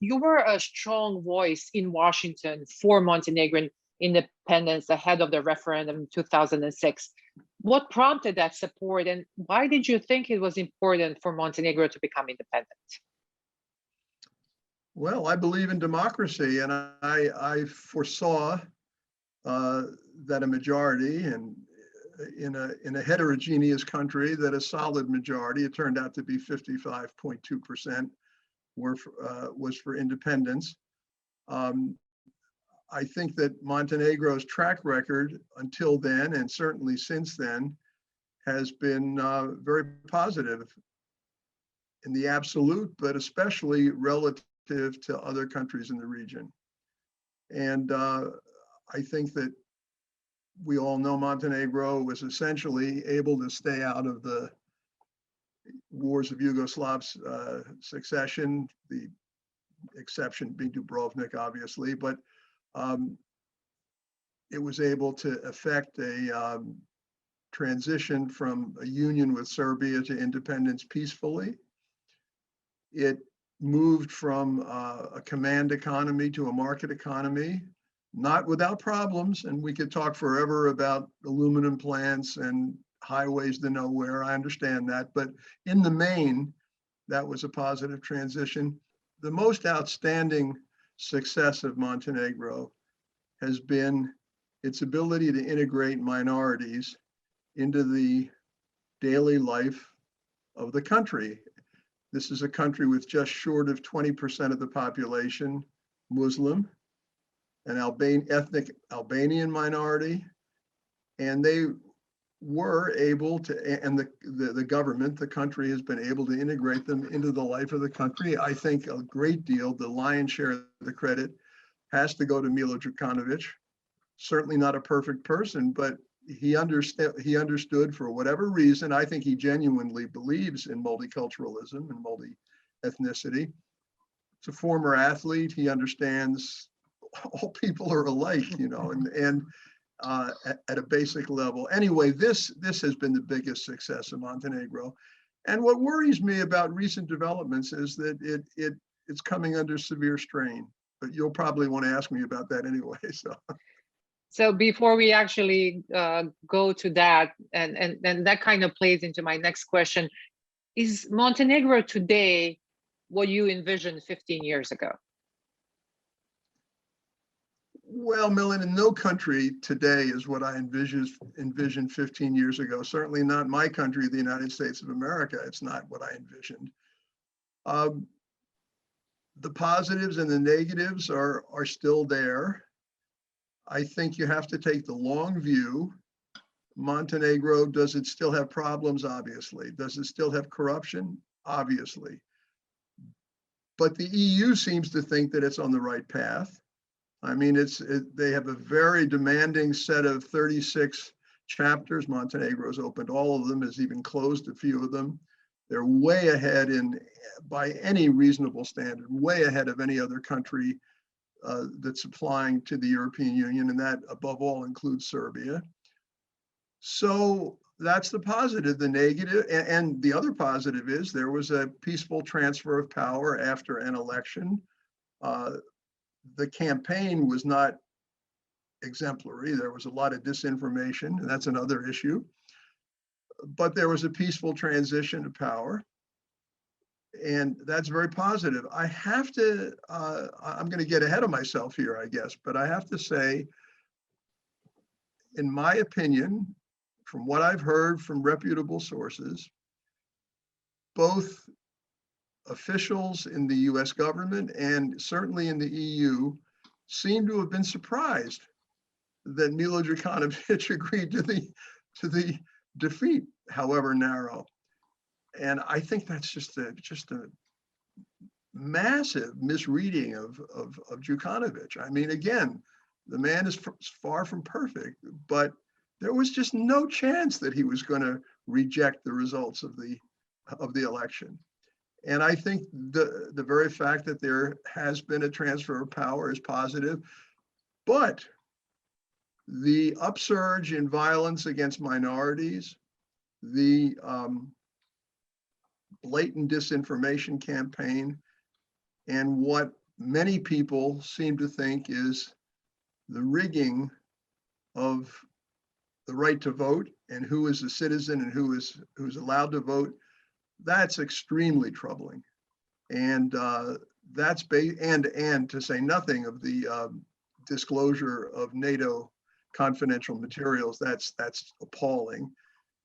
you were a strong voice in Washington for Montenegrin independence ahead of the referendum in 2006. What prompted that support, and why did you think it was important for Montenegro to become independent? Well, I believe in democracy, and I foresaw that a majority, and in a heterogeneous country, that a solid majority, it turned out to be 55.2%, was for independence. I think that Montenegro's track record until then, and certainly since then, has been very positive in the absolute, but especially relative to other countries in the region. And I think that we all know Montenegro was essentially able to stay out of the wars of Yugoslav's succession, the exception being Dubrovnik, obviously, but it was able to effect a transition from a union with Serbia to independence peacefully. It moved from a command economy to a market economy, not without problems, and we could talk forever about aluminum plants and highways to nowhere. I understand that, but in the main, that was a positive transition. The most outstanding success of Montenegro has been its ability to integrate minorities into the daily life of the country. This is a country with just short of 20% of the population Muslim, an ethnic Albanian minority, and they were able to, and the government, the country has been able to integrate them into the life of the country. I think a great deal, the lion's share of the credit has to go to Milo Đukanović. Certainly not a perfect person, but he understood for whatever reason. I think he genuinely believes in multiculturalism and multi-ethnicity. He's a former athlete. He understands all people are alike, you know, and at a basic level. Anyway, this has been the biggest success of Montenegro. And what worries me about recent developments is that it's coming under severe strain. But you'll probably want to ask me about that anyway. So before we actually go to that, and that kind of plays into my next question, is Montenegro today what you envisioned 15 years ago? Well, Millen, in no country today is what I envisioned 15 years ago. Certainly not my country, the United States of America. It's not what I envisioned. The positives and the negatives are still there. I think you have to take the long view. Montenegro, does it still have problems? Obviously. Does it still have corruption? Obviously. But the EU seems to think that it's on the right path. I mean, they have a very demanding set of 36 chapters. Montenegro's opened all of them, has even closed a few of them. They're way ahead by any reasonable standard, way ahead of any other country that's applying to the European Union, and that above all includes Serbia. So that's the positive. The negative, and the other positive is there was a peaceful transfer of power after an election. The campaign was not exemplary. There was a lot of disinformation, and that's another issue. But there was a peaceful transition of power, and that's very positive. I have to, I'm going to get ahead of myself here, I guess, but I have to say, in my opinion, from what I've heard from reputable sources, both officials in the US government and certainly in the EU seem to have been surprised that Milo Đukanović agreed to the defeat, however narrow. And I think that's just a massive misreading of Đukanović. I mean, again, the man is far from perfect, but there was just no chance that he was going to reject the results of the election. And I think the very fact that there has been a transfer of power is positive, but the upsurge in violence against minorities, the blatant disinformation campaign, and what many people seem to think is the rigging of the right to vote and who is a citizen and who's allowed to vote. That's extremely troubling. And that's and to say nothing of the disclosure of NATO confidential materials, that's appalling.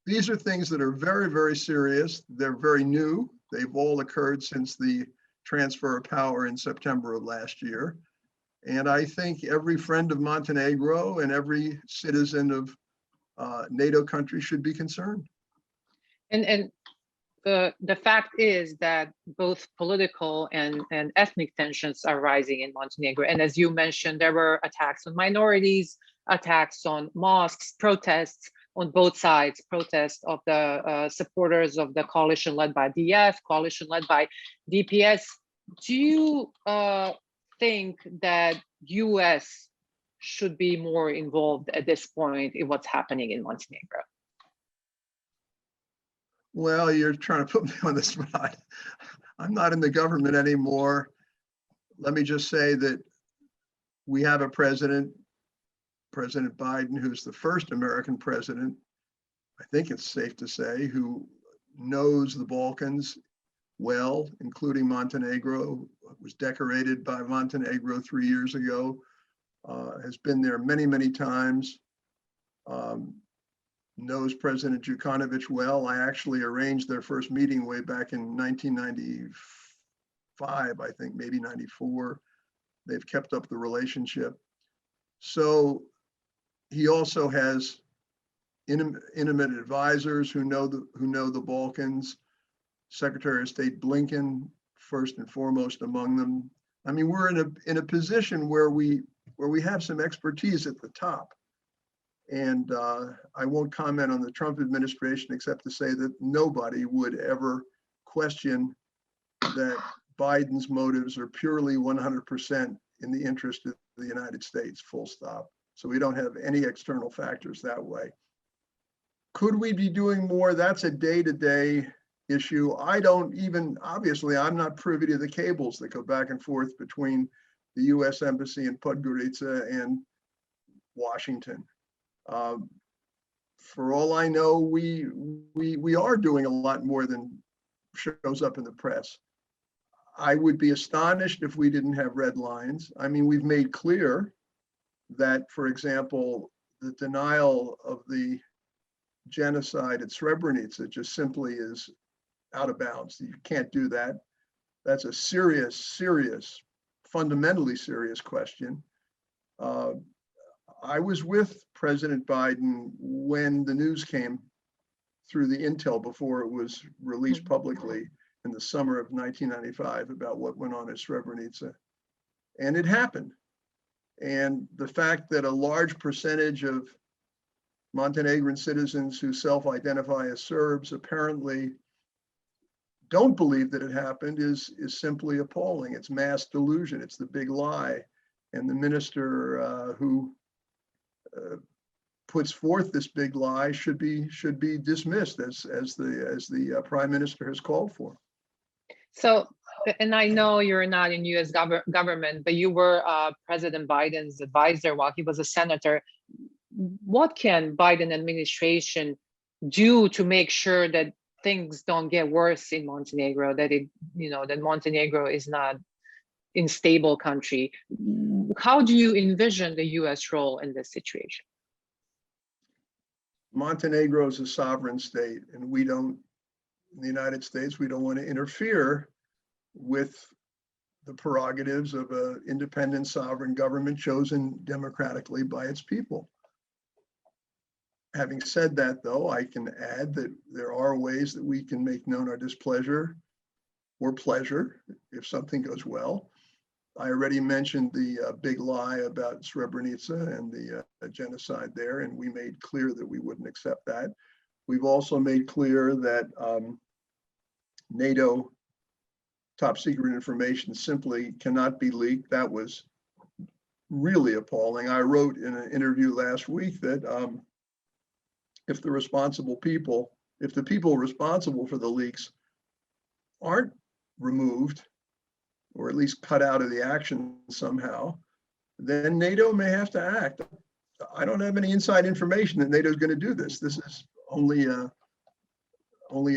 These are things that are very, very serious. They're very new. They've all occurred since the transfer of power in September of last year. And I think every friend of Montenegro and every citizen of NATO country should be concerned. And the fact is that both political and ethnic tensions are rising in Montenegro. And as you mentioned, there were attacks on minorities, attacks on mosques, protests on both sides, protests of the supporters of the coalition led by DF, coalition led by DPS. Do you think that US should be more involved at this point in what's happening in Montenegro? Well, you're trying to put me on the spot. I'm not in the government anymore. Let me just say that we have a president, President Biden, who's the first American president, I think it's safe to say, who knows the Balkans well, including Montenegro, was decorated by Montenegro 3 years ago, has been there many, many times. Knows President Jukanovic well. I actually arranged their first meeting way back in 1995, I think, maybe 94. They've kept up the relationship. So he also has intimate advisors who know the Balkans. Secretary of State Blinken, first and foremost among them. I mean, we're in a position where we have some expertise at the top. And I won't comment on the Trump administration except to say that nobody would ever question that Biden's motives are purely 100% in the interest of the United States, full stop. So we don't have any external factors that way. Could we be doing more? That's a day-to-day issue. I don't even, obviously, I'm not privy to the cables that go back and forth between the US Embassy in Podgorica and Washington. For all I know, we are doing a lot more than shows up in the press. I would be astonished if we didn't have red lines. I mean, we've made clear that, for example, the denial of the genocide at Srebrenica just simply is out of bounds. You can't do that. That's a serious, fundamentally serious question. I was with President Biden when the news came through the intel before it was released publicly in the summer of 1995 about what went on at Srebrenica. And it happened. And the fact that a large percentage of Montenegrin citizens who self-identify as Serbs apparently don't believe that it happened is simply appalling. It's mass delusion. It's the big lie. And the minister who puts forth this big lie should be dismissed as the prime minister has called for. So, and I know you're not in U.S. government, but you were President Biden's advisor while he was a senator. What can Biden administration do to make sure that things don't get worse in Montenegro? That that Montenegro is not in stable country. How do you envision the U.S. role in this situation? Montenegro is a sovereign state, and we don't, in the United States, we don't want to interfere with the prerogatives of an independent sovereign government chosen democratically by its people. Having said that, though, I can add that there are ways that we can make known our displeasure or pleasure if something goes well. I already mentioned the big lie about Srebrenica and the genocide there, and we made clear that we wouldn't accept that. We've also made clear that NATO top secret information simply cannot be leaked. That was really appalling. I wrote in an interview last week that if the people responsible for the leaks aren't removed or at least cut out of the action somehow, then NATO may have to act. I don't have any inside information that NATO is going to do this. This is only a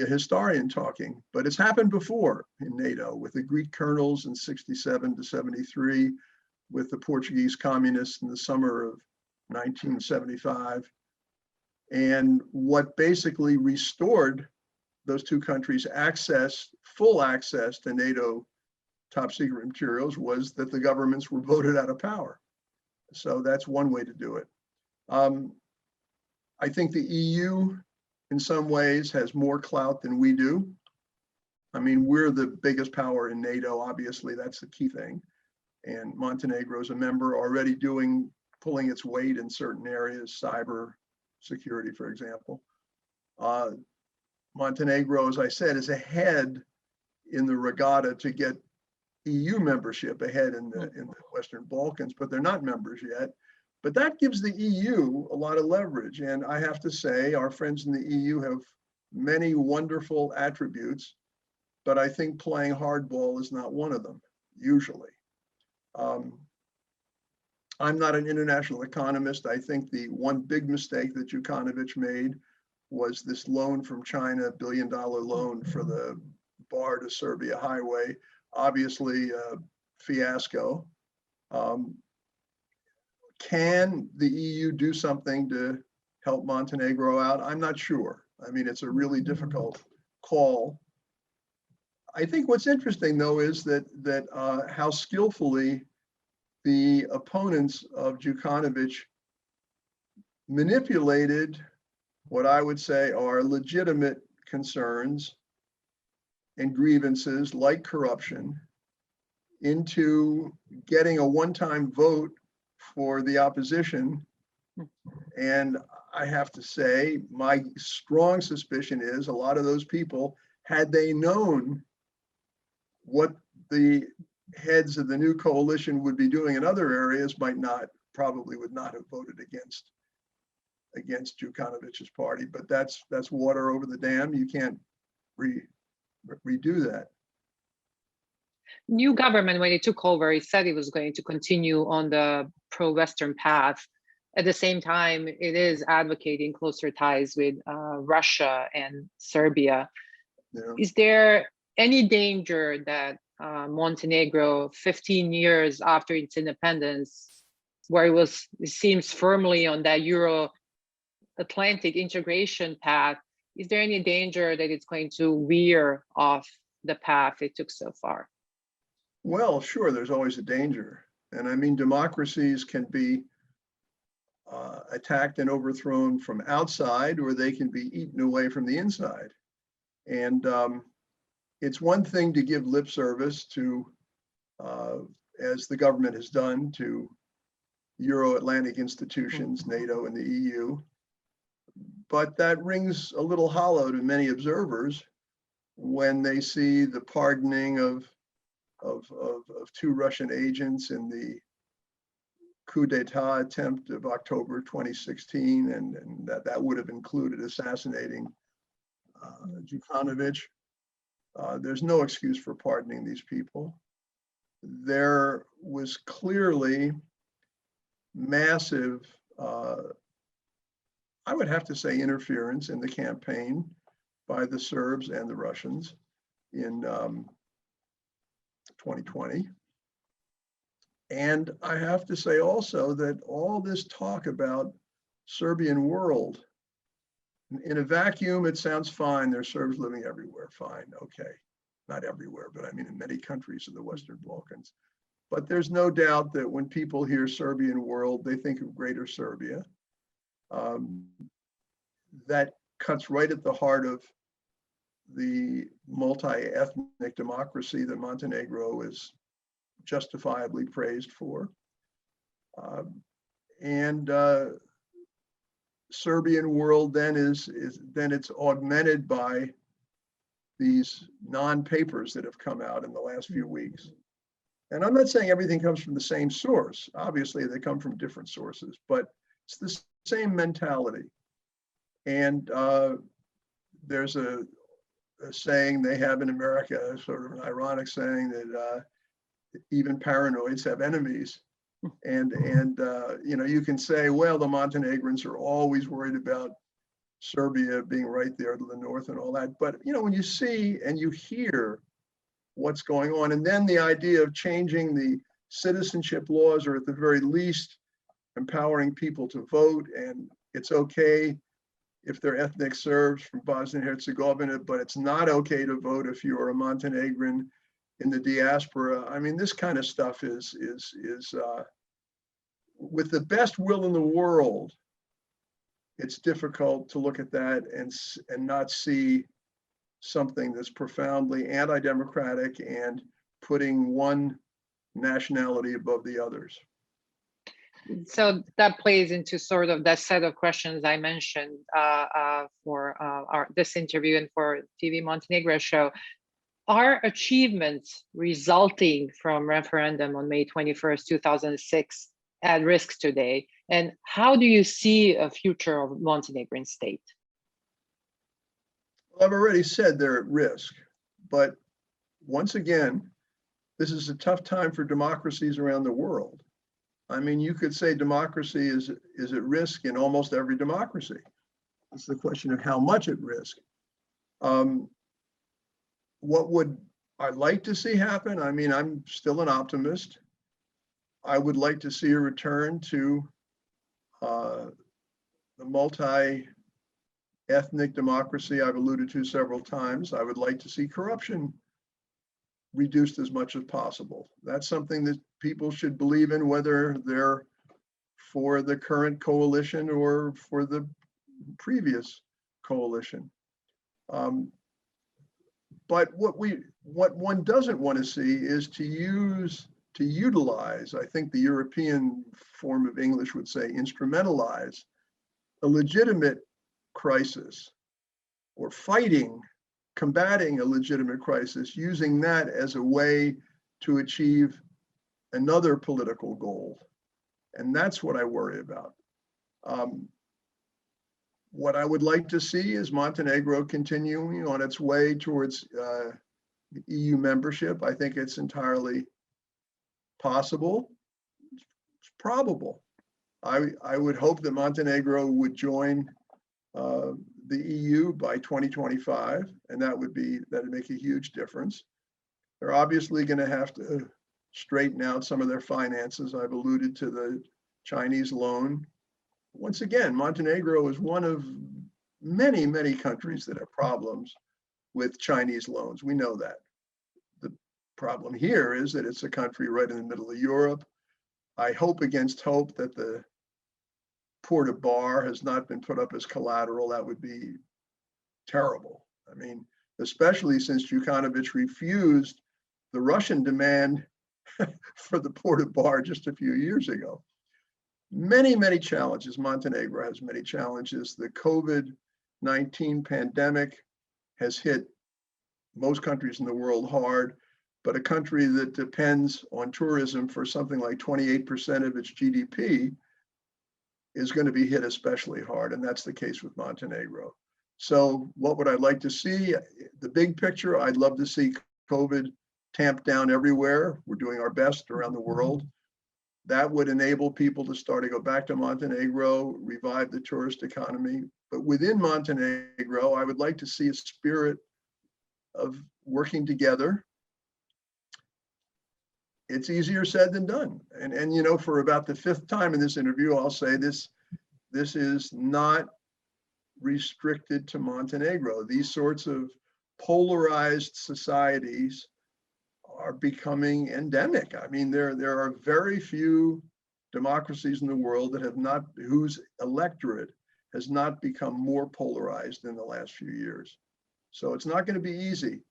historian talking, but it's happened before in NATO with the Greek colonels in 67 to 73, with the Portuguese communists in the summer of 1975. And what basically restored those two countries full access to NATO top secret materials was that the governments were voted out of power. So that's one way to do it. I think the EU in some ways has more clout than we do. I mean, we're the biggest power in NATO, obviously, that's the key thing. And Montenegro is a member already pulling its weight in certain areas, cyber security, for example. Montenegro, as I said, is ahead in the regatta to get EU membership, ahead in the Western Balkans, but they're not members yet. But that gives the EU a lot of leverage. And I have to say, our friends in the EU have many wonderful attributes, but I think playing hardball is not one of them, usually. I'm not an international economist. I think the one big mistake that Jukanovic made was this loan from China, $1 billion loan for the Bar to Serbia highway, obviously a fiasco. Can the EU do something to help Montenegro out? I'm not sure. I mean, it's a really difficult call. I think what's interesting, though, is that how skillfully the opponents of Jukanovic manipulated what I would say are legitimate concerns and grievances like corruption into getting a one-time vote for the opposition. And I have to say, my strong suspicion is a lot of those people, had they known what the heads of the new coalition would be doing in other areas, probably would not have voted against Jukanovic's party. But that's water over the dam. You can't redo that. New government, when it took over, it said it was going to continue on the pro-Western path. At the same time, it is advocating closer ties with Russia and Serbia. Yeah. Is there any danger that Montenegro, 15 years after its independence, where it seems firmly on that Euro-Atlantic integration path, is there any danger that it's going to veer off the path it took so far? Well, sure, there's always a danger. And I mean, democracies can be attacked and overthrown from outside, or they can be eaten away from the inside. And it's one thing to give lip service to, as the government has done, to Euro-Atlantic institutions, NATO and the EU. But that rings a little hollow to many observers when they see the pardoning of two Russian agents in the coup d'etat attempt of October 2016, and that would have included assassinating Jukanovic. There's no excuse for pardoning these people. There was clearly massive, I would have to say, interference in the campaign by the Serbs and the Russians in 2020. And I have to say also that all this talk about Serbian world, in a vacuum, it sounds fine. There's Serbs living everywhere, fine, okay. Not everywhere, but I mean in many countries of the Western Balkans. But there's no doubt that when people hear Serbian world, they think of Greater Serbia. That cuts right at the heart of the multi-ethnic democracy that Montenegro is justifiably praised for. Serbian world then it's augmented by these non-papers that have come out in the last few weeks. And I'm not saying everything comes from the same source. Obviously, they come from different sources, but it's the same mentality. And there's a saying they have in America, sort of an ironic saying that even paranoids have enemies. And you know, you can say, well, the Montenegrins are always worried about Serbia being right there to the north and all that. But, you know, when you see and you hear what's going on, and then the idea of changing the citizenship laws, or at the very least, empowering people to vote, and it's okay if they're ethnic Serbs from Bosnia and Herzegovina, but it's not okay to vote if you're a Montenegrin in the diaspora. I mean, this kind of stuff is with the best will in the world, it's difficult to look at that and not see something that's profoundly anti-democratic and putting one nationality above the others. So that plays into sort of that set of questions I mentioned for this interview and for TV Montenegro show. Are achievements resulting from referendum on May 21st, 2006 at risk today? And how do you see a future of Montenegrin state? Well, I've already said they're at risk, but once again, this is a tough time for democracies around the world. I mean, you could say democracy is at risk in almost every democracy. It's the question of how much at risk. What would I like to see happen? I mean, I'm still an optimist. I would like to see a return to the multi-ethnic democracy I've alluded to several times. I would like to see corruption reduced as much as possible. That's something that people should believe in, whether they're for the current coalition or for the previous coalition. But what one doesn't want to see is to utilize, I think the European form of English would say instrumentalize, a legitimate crisis or combating a legitimate crisis, using that as a way to achieve another political goal. And that's what I worry about. What I would like to see is Montenegro continuing on its way towards EU membership. I think it's entirely possible. It's probable. I would hope that Montenegro would join the EU by 2025, and that'd make a huge difference. They're obviously going to have to straighten out some of their finances. I've alluded to the Chinese loan. Once again, Montenegro is one of many, many countries that have problems with Chinese loans. We know that. The problem here is that it's a country right in the middle of Europe. I hope against hope that the port of Bar has not been put up as collateral. That would be terrible. I mean, especially since Jukanovic refused the Russian demand for the port of Bar just a few years ago. Many, many challenges. Montenegro has many challenges. The COVID-19 pandemic has hit most countries in the world hard, but a country that depends on tourism for something like 28% of its GDP is going to be hit especially hard, and that's the case with Montenegro. So what would I like to see? The big picture, I'd love to see COVID tamped down everywhere. We're doing our best around the world. That would enable people to start to go back to Montenegro, revive the tourist economy. But within Montenegro, I would like to see a spirit of working together. It's easier said than done. And you know, for about the fifth time in this interview, I'll say this is not restricted to Montenegro. These sorts of polarized societies are becoming endemic. I mean, there are very few democracies in the world that have not, whose electorate has not become more polarized in the last few years. So it's not going to be easy.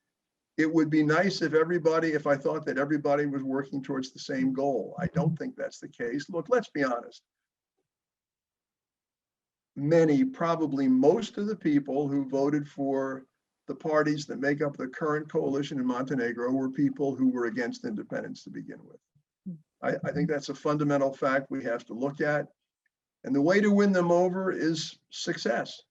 It would be nice if I thought that everybody was working towards the same goal. I don't think that's the case. Look, let's be honest. Probably most of the people who voted for the parties that make up the current coalition in Montenegro were people who were against independence to begin with. I think that's a fundamental fact we have to look at. And the way to win them over is success,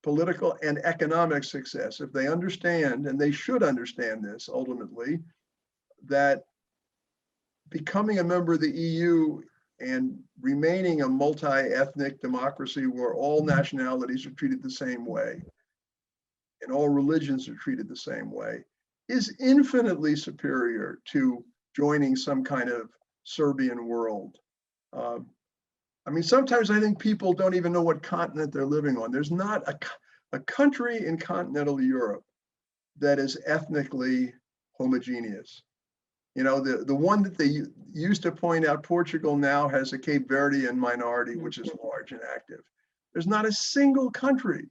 political and economic success. If they understand, and they should understand this ultimately, that becoming a member of the EU and remaining a multi-ethnic democracy where all nationalities are treated the same way and all religions are treated the same way is infinitely superior to joining some kind of Serbian world. I mean, sometimes I think people don't even know what continent they're living on. There's not a country in continental Europe that is ethnically homogeneous. You know, the one that they used to point out, Portugal now has a Cape Verdean minority, which is large and active. There's not a single country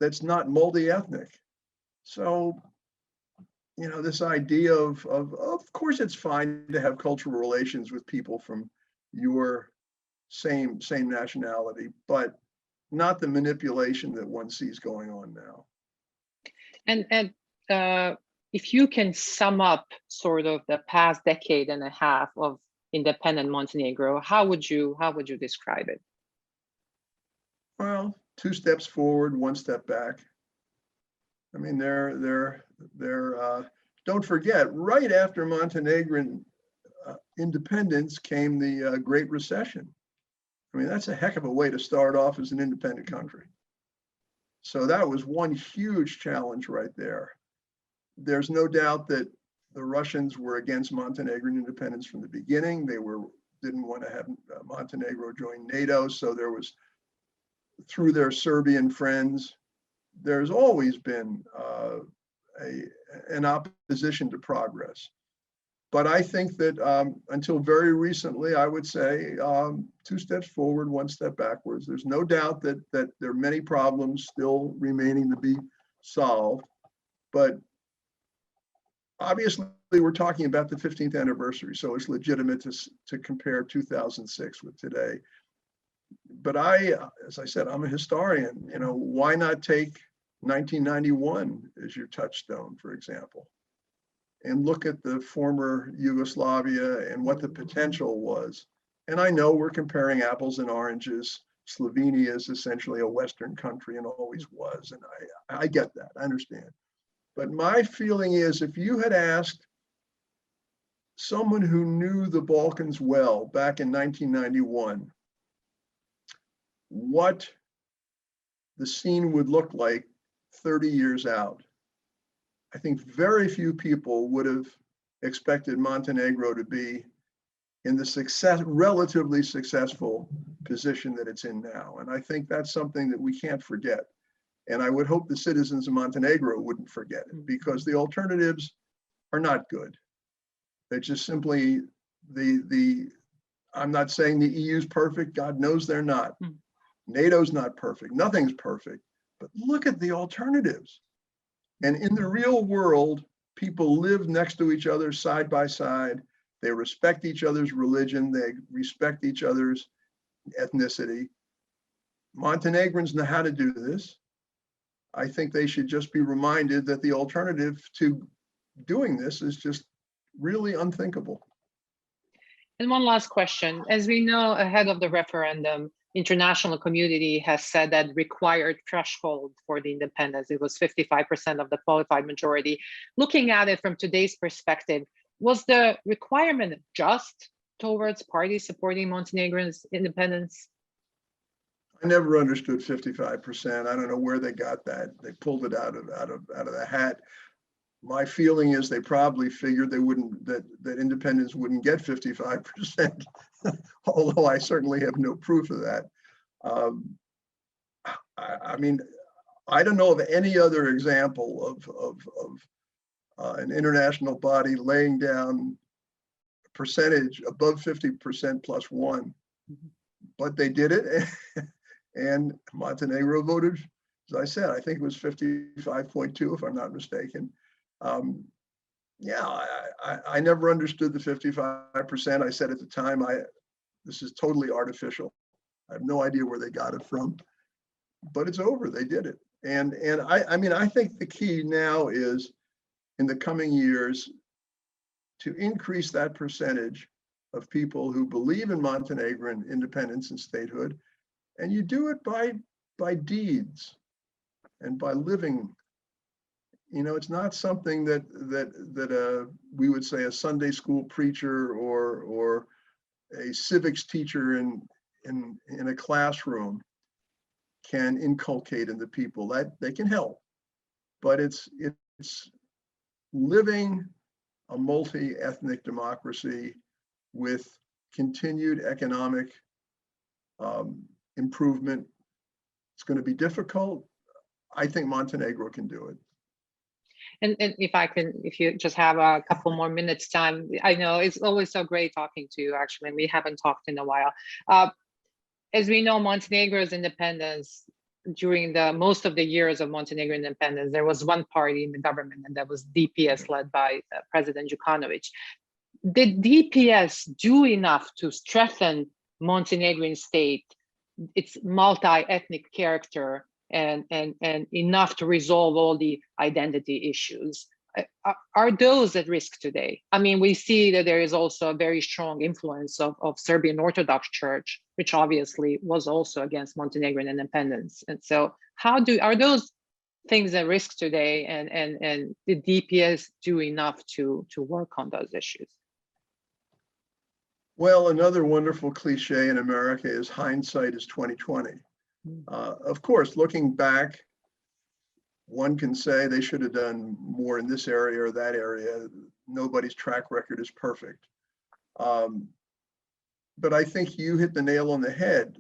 that's not multi-ethnic. So, you know, this idea of course it's fine to have cultural relations with people from your same nationality, but not the manipulation that one sees going on now. And if you can sum up sort of the past decade and a half of independent Montenegro, how would you describe it? Well, 2 steps forward, 1 step back. I mean, don't forget, right after Montenegrin independence came the Great Recession. I mean, that's a heck of a way to start off as an independent country. So that was one huge challenge right there. There's no doubt that the Russians were against Montenegrin independence from the beginning. They didn't want to have Montenegro join NATO. So there was, through their Serbian friends, there's always been an opposition to progress. But I think that until very recently, I would say 2 steps forward, 1 step backwards. There's no doubt that there are many problems still remaining to be solved. But obviously, we're talking about the 15th anniversary, so it's legitimate to compare 2006 with today. But as I said, I'm a historian. You know, why not take 1991 as your touchstone, for example, and look at the former Yugoslavia and what the potential was. And I know we're comparing apples and oranges. Slovenia is essentially a Western country and always was. And I get that, I understand. But my feeling is if you had asked someone who knew the Balkans well back in 1991, what the scene would look like 30 years out, I think very few people would have expected Montenegro to be in the relatively successful position that it's in now. And I think that's something that we can't forget. And I would hope the citizens of Montenegro wouldn't forget it, because the alternatives are not good. They're just simply I'm not saying the EU's perfect. God knows they're not. NATO's not perfect. Nothing's perfect. But look at the alternatives. And in the real world, people live next to each other side by side. They respect each other's religion. They respect each other's ethnicity. Montenegrins know how to do this. I think they should just be reminded that the alternative to doing this is just really unthinkable. And one last question. As we know, ahead of the referendum, international community has said that required threshold for the independence, it was 55% of the qualified majority. Looking at it from today's perspective, was the requirement just towards parties supporting Montenegro's independence? I never understood 55%. I don't know where they got that. They pulled it out of the hat. My feeling is they probably figured they wouldn't, that independents wouldn't get 55%, although I certainly have no proof of that. I mean, I don't know of any other example of an international body laying down a percentage above 50% plus one, but they did it. And Montenegro voted, as I said, I think it was 55.2, if I'm not mistaken. Yeah, I never understood the 55%. I said at the time, this is totally artificial. I have no idea where they got it from, but it's over. They did it. And I mean, I think the key now is in the coming years to increase that percentage of people who believe in Montenegrin independence and statehood. And you do it by deeds and by living it's not something that we would say a Sunday school preacher or a civics teacher in a classroom can inculcate into people. That they can help, but it's living a multi-ethnic democracy with continued economic improvement. It's going to be difficult. I think Montenegro can do it. And if you just have a couple more minutes time, I know it's always so great talking to you, actually, and we haven't talked in a while. As we know, Montenegro's independence, during most of the years of Montenegro independence, there was one party in the government, and that was DPS, led by President Jukanovic. Did DPS do enough to strengthen Montenegrin state, its multi-ethnic character, and enough to resolve all the identity issues? Are those at risk today? I mean, we see that there is also a very strong influence of Serbian Orthodox Church, which obviously was also against Montenegrin independence. And so are those things at risk today, and did DPS do enough to work on those issues? Well, another wonderful cliche in America is hindsight is 2020. Of course, looking back, one can say they should have done more in this area or that area. Nobody's track record is perfect. But I think you hit the nail on the head.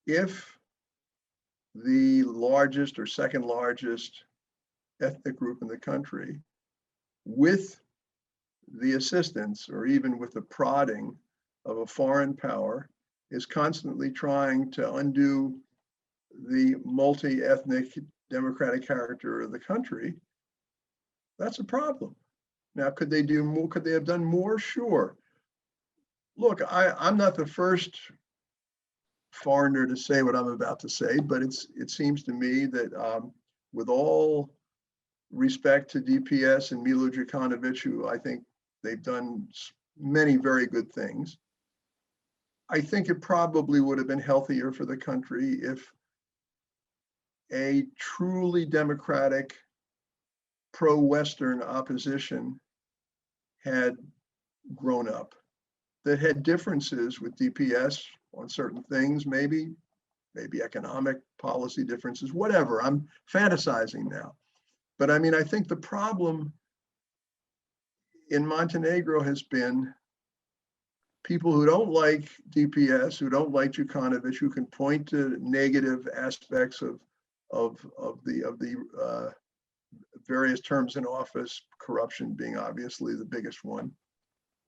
If the largest or second largest ethnic group in the country, with the assistance or even with the prodding of a foreign power, is constantly trying to undo the multi-ethnic democratic character of the country, that's a problem. Now, could they do more? Could they have done more? Sure. Look, I'm not the first foreigner to say what I'm about to say, but it seems to me that with all respect to DPS and Milo Đukanovic, who I think they've done many very good things, I think it probably would have been healthier for the country if a truly democratic, pro-Western opposition had grown up, that had differences with DPS on certain things, maybe economic policy differences, whatever. I'm fantasizing now. But I mean, I think the problem in Montenegro has been people who don't like DPS, who don't like Đukanovic, who can point to negative aspects of the various terms in office, corruption being obviously the biggest one.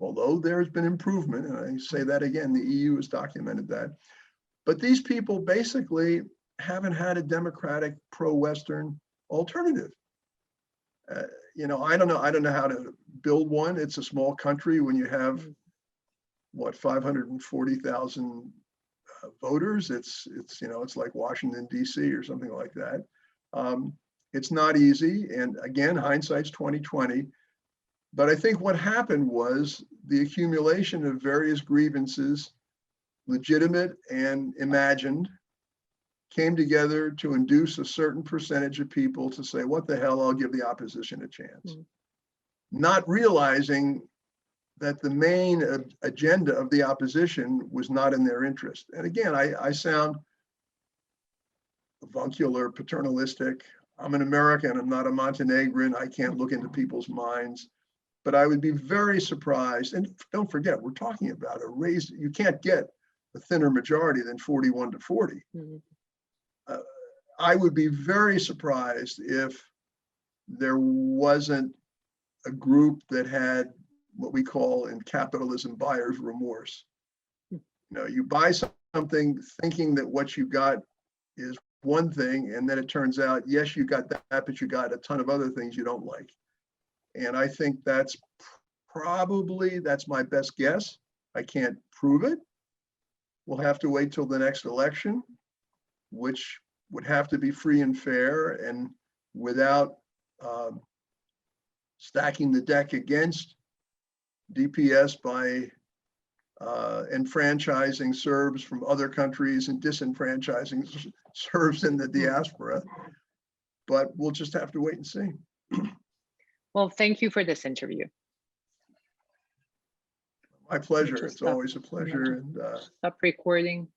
Although there's been improvement, and I say that again, the EU has documented that. But these people basically haven't had a democratic pro-Western alternative. I don't know how to build one. It's a small country when you have, what, 540,000 voters. It's like Washington, D.C. or something like that. It's not easy. And again, hindsight's 2020. But I think what happened was the accumulation of various grievances, legitimate and imagined, came together to induce a certain percentage of people to say, what the hell, I'll give the opposition a chance. Not realizing that the main agenda of the opposition was not in their interest. And again, I sound avuncular, paternalistic. I'm an American, I'm not a Montenegrin. I can't look into people's minds. But I would be very surprised, and don't forget, we're talking about a raise. You can't get a thinner majority than 41 to 40. I would be very surprised if there wasn't a group that had what we call in capitalism buyer's remorse. You buy something thinking that what you got is one thing, and then it turns out, yes, you got that, but you got a ton of other things you don't like. And I think that's my best guess. I can't prove it. We'll have to wait till the next election, which would have to be free and fair and without stacking the deck against DPS by enfranchising Serbs from other countries and disenfranchising Serbs in the diaspora. but we'll just have to wait and see. Well, thank you for this interview. My pleasure. Just It's always a pleasure. And stop recording.